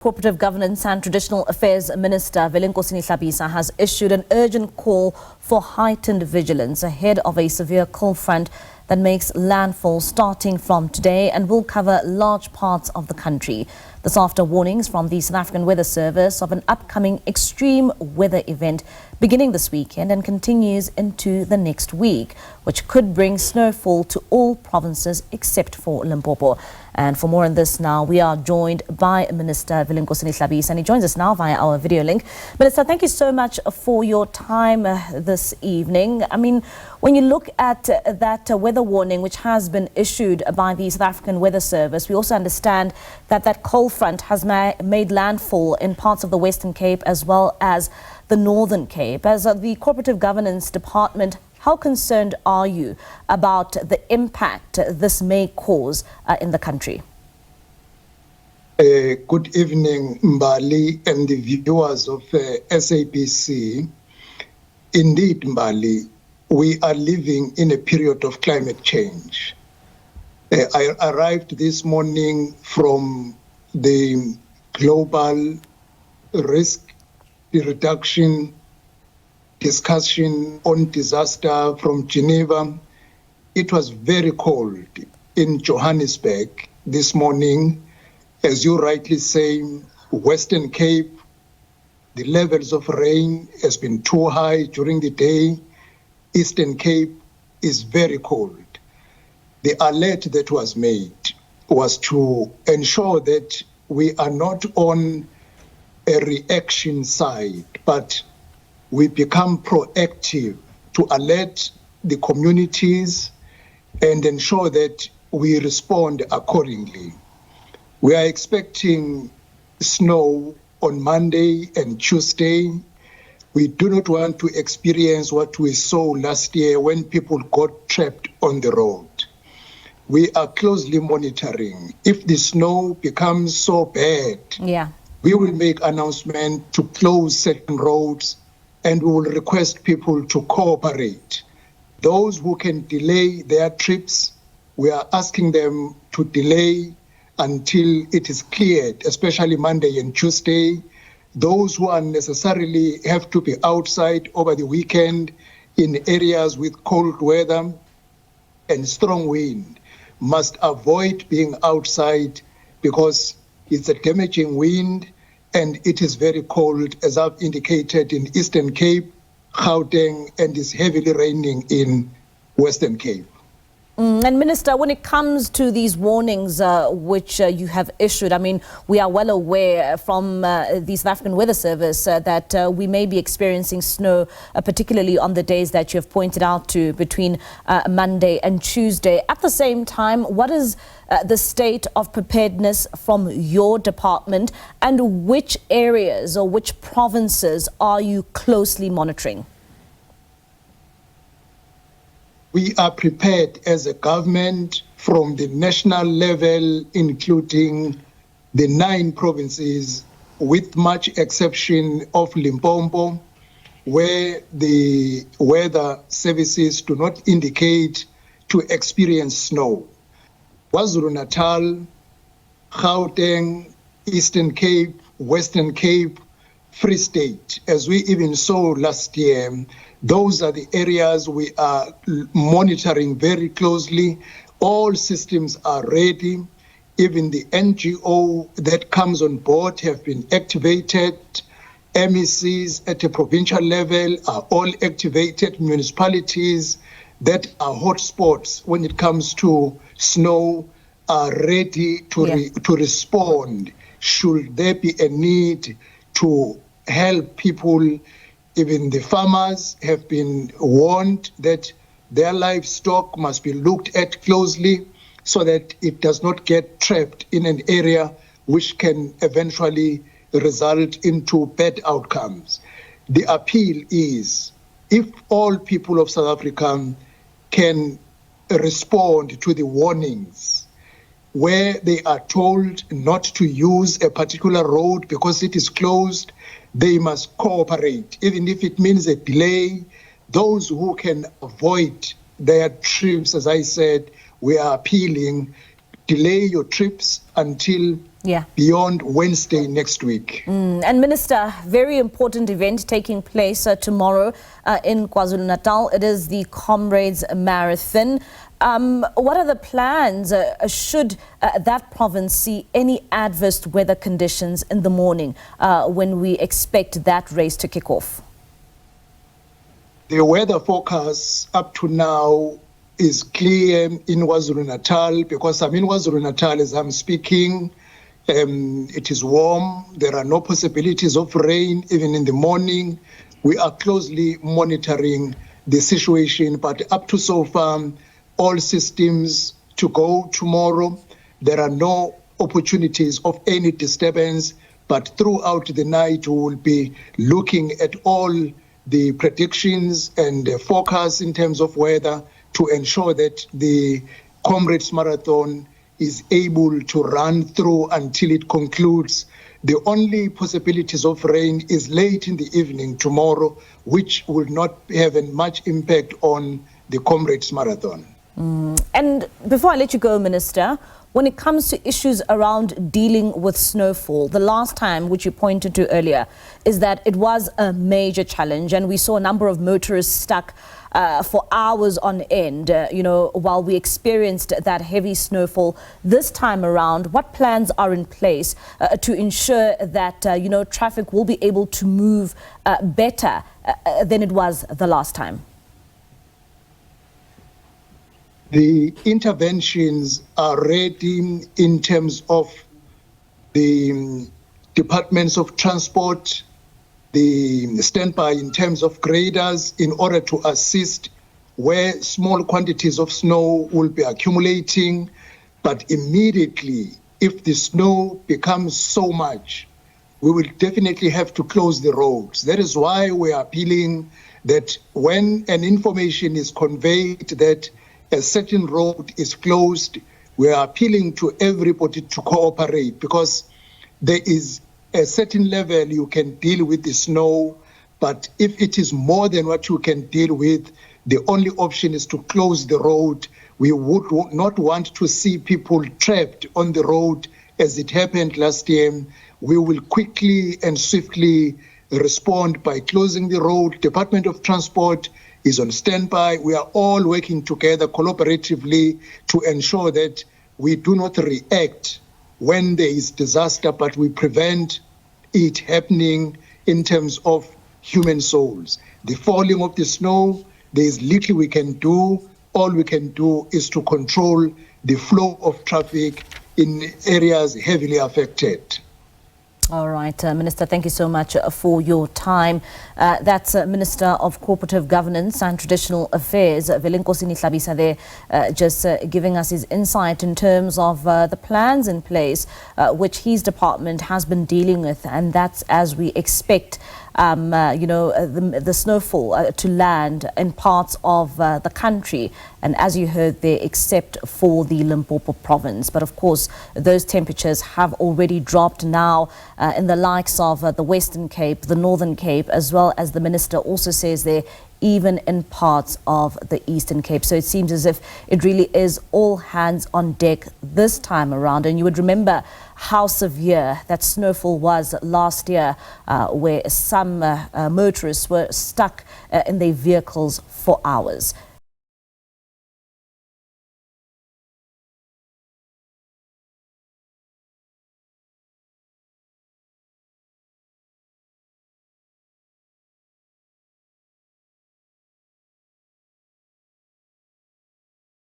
Cooperative Governance and Traditional Affairs Minister Velenkosini Hlabisa has issued an urgent call for heightened vigilance ahead of a severe cold front that makes landfall starting from today and will cover large parts of the country. This after warnings from the South African Weather Service of an upcoming extreme weather event beginning this weekend and continues into the next week, which could bring snowfall to all provinces except for Limpopo. And for more on this now, we are joined by Minister Velenkosini Hlabisa, and he joins us now via our video link. Minister, thank you so much for your time this evening. I mean, when you look at that weather warning which has been issued by the South African Weather Service, we also understand that that cold front has made landfall in parts of the Western Cape as well as the Northern Cape. As the Cooperative Governance Department, how concerned are you about the impact this may cause in the country? Good evening, Mbali and the viewers of SABC. Indeed, Mbali, we are living in a period of climate change. I arrived this morning from the Global Risk Reduction discussion on disaster from Geneva. It was very cold in Johannesburg this morning. As you rightly say, Western Cape, the levels of rain has been too high during the day. Eastern Cape is very cold. The alert that was made was to ensure that we are not on a reaction side, but we become proactive to alert the communities and ensure that we respond accordingly. We are expecting snow on Monday and Tuesday. We do not want to experience what we saw last year when people got trapped on the road. We are closely monitoring. If the snow becomes so bad, we will make announcement to close certain roads, and we will request people to cooperate. Those who can delay their trips, we are asking them to delay until it is cleared, especially Monday and Tuesday. Those who unnecessarily have to be outside over the weekend in areas with cold weather and strong wind must avoid being outside because it's a damaging wind and it is very cold, as I've indicated, in Eastern Cape, Gauteng, and is heavily raining in Western Cape. And Minister, when it comes to these warnings which you have issued, I mean, we are well aware from the South African Weather Service that we may be experiencing snow, particularly on the days that you have pointed out to between Monday and Tuesday. At the same time, what is the state of preparedness from your department, and which areas or which provinces are you closely monitoring? We are prepared as a government from the national level, including the 9 provinces, with much exception of Limpopo, where the weather services do not indicate to experience snow. KwaZulu-Natal, Gauteng, Eastern Cape, Western Cape, Free State, as we even saw last year, those are the areas we are monitoring very closely. All systems are ready. Even the NGO that comes on board have been activated. MECs at the provincial level are all activated. Municipalities that are hotspots when it comes to snow are ready to respond should there be a need to help people. Even the farmers have been warned that their livestock must be looked at closely so that it does not get trapped in an area which can eventually result into bad outcomes. The appeal is, if all people of South Africa can respond to the warnings where they are told not to use a particular road because it is closed, they must cooperate, even if it means a delay. Those who can avoid their trips, as I said, we are appealing delay your trips until beyond Wednesday next week. And Minister, very important event taking place tomorrow in KwaZulu-Natal. It is the Comrades Marathon. What are the plans should that province see any adverse weather conditions in the morning when we expect that race to kick off? The weather forecast up to now is clear in KwaZulu-Natal, because I'm in KwaZulu-Natal as I'm speaking. It is warm. There are no possibilities of rain even in the morning. We are closely monitoring the situation, but up to so far, all systems to go tomorrow. There are no opportunities of any disturbance, but throughout the night we will be looking at all the predictions and the forecasts in terms of weather to ensure that the Comrades Marathon is able to run through until it concludes. The only possibilities of rain is late in the evening tomorrow, which will not have much impact on the Comrades Marathon. And before I let you go, Minister, when it comes to issues around dealing with snowfall, the last time, which you pointed to earlier, is that it was a major challenge, and we saw a number of motorists stuck for hours on end, while we experienced that heavy snowfall. This time around, what plans are in place to ensure that, traffic will be able to move better than it was the last time? The interventions are ready in terms of the departments of transport, the standby in terms of graders in order to assist where small quantities of snow will be accumulating. But immediately, if the snow becomes so much, we will definitely have to close the roads. That is why we are appealing that when an information is conveyed that a certain road is closed, we are appealing to everybody to cooperate, because there is a certain level you can deal with the snow, but if it is more than what you can deal with, the only option is to close the road. We would not want to see people trapped on the road as it happened last year. We will quickly and swiftly respond by closing the road. Department of Transport is on standby. We are all working together collaboratively to ensure that we do not react when there is disaster, but we prevent it happening in terms of human souls. The falling of the snow, there is little we can do. All we can do is to control the flow of traffic in areas heavily affected. All right, Minister, thank you so much for your time. That's Minister of Cooperative Governance and Traditional Affairs, Velenkosini Hlabisa, there, just giving us his insight in terms of the plans in place which his department has been dealing with, and that's as we expect the snowfall to land in parts of the country, and as you heard there, except for the Limpopo province. But of course, those temperatures have already dropped now in the likes of the Western Cape, the Northern Cape, as well as the Minister also says there, even in parts of the Eastern Cape. So it seems as if it really is all hands on deck this time around. And you would remember how severe that snowfall was last year, where some motorists were stuck in their vehicles for hours.